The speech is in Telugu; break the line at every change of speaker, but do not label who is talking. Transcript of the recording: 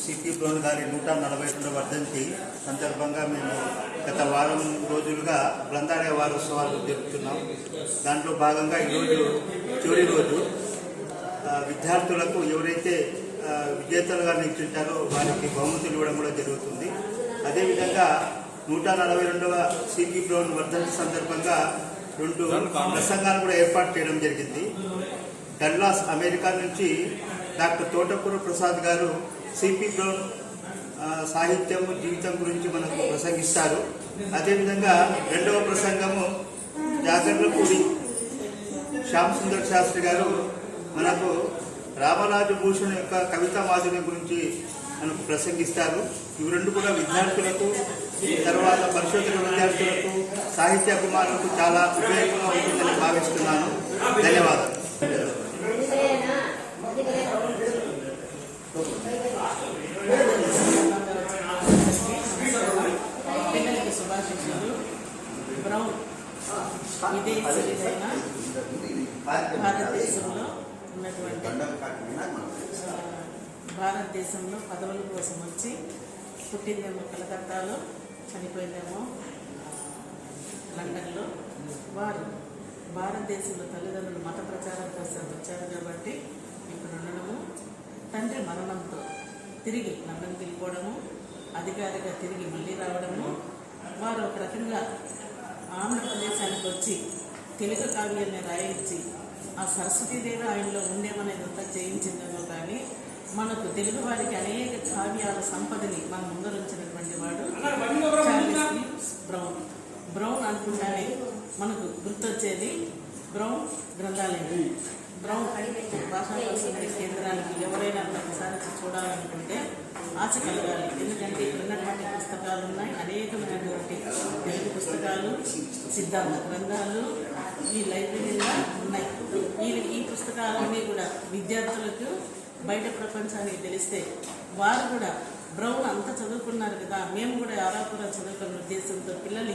సిపి బ్రౌన్ గారి 142వ వర్ధంతి సందర్భంగా మేము గత వారం రోజులుగా గ్రంథాలయ వారోత్సవాలు జరుపుతున్నాం. దాంట్లో భాగంగా ఈరోజు చివరి రోజు విద్యార్థులకు ఎవరైతే విజేతలుగా నిల్చుంటారో వారికి బహుమతులు ఇవ్వడం కూడా జరుగుతుంది. అదేవిధంగా 142వ సిపి బ్రౌన్ వర్ధంతి సందర్భంగా 2 ప్రసంగాలు కూడా ఏర్పాటు చేయడం జరిగింది. డల్లాస్ అమెరికా నుంచి డాక్టర్ తోటకూర ప్రసాద్ గారు సిపి బ్రౌన్ సాహిత్యము జీవితం గురించి మనకు ప్రసంగిస్తారు. అదేవిధంగా 2వ ప్రసంగము జాగర్లపూడి శ్యామ్ సుందర్ శాస్త్రి గారు మనకు రామరాజు భూషణ్ యొక్క కవితా మాధుర్యం గురించి మనకు ప్రసంగిస్తారు. ఇవి 2 కూడా విద్యార్థులకు, తర్వాత పరిశోధన విద్యార్థులకు, సాహిత్య అభిమానులకు చాలా ఉపయోగంగా ఉంటుందని భావిస్తున్నాను. ధన్యవాదాలు.
పిల్లలకి శుభాశిక్షలు. బ్రౌన్ విదేశీయులైన భారతదేశంలో ఉన్నటువంటి భారతదేశంలో పదవుల కోసం వచ్చి పుట్టిందేమో కలకత్తాలో, చనిపోయిందేమో లండన్లో. వారు భారతదేశంలో తల్లిదండ్రులు మత ప్రచారం కోసం వచ్చారు కాబట్టి ఇక్కడ ఉండడము, తండ్రి మరణంతో తిరిగి లండన్కి వెళ్ళిపోవడము, అధికారిగా తిరిగి మళ్ళీ రావడము, వారు ఒక రకంగా ఆంధ్రప్రదేశానికి వచ్చి తెలుగు కావ్యాన్ని రాయించి ఆ సరస్వతీదేవి ఆయనలో ఉండేమనేదంతా చేయించిందేమో. కానీ మనకు తెలుగు వారికి అనేక కావ్యాల సంపదని మన ముందరుంచినటువంటి వాడు చార్లెస్ బ్రౌన్. బ్రౌన్ అనుకుంటానే మనకు గుర్తొచ్చేది బ్రౌన్ గ్రంథాలయం. బ్రౌన్ భాషా పరిశోధన కేంద్రానికి ఎవరైనా ఒకసారి చూడాలనుకుంటే ఆశ కలగాలి. ఎందుకంటే ఇక్కడ ఉన్నటువంటి పుస్తకాలు ఉన్నాయి, అనేకమైనటువంటి తెలుగు పుస్తకాలు, సిద్ధాంత గ్రంథాలు ఈ లైబ్రరీలో ఉన్నాయి. ఈ పుస్తకాలన్నీ కూడా విద్యార్థులకు బయట ప్రపంచానికి తెలిస్తే వారు కూడా బ్రౌన్ అంత చదువుకున్నారు కదా, మేము కూడా ఆరాపురా చదువుకున్న ఉద్దేశంతో పిల్లలు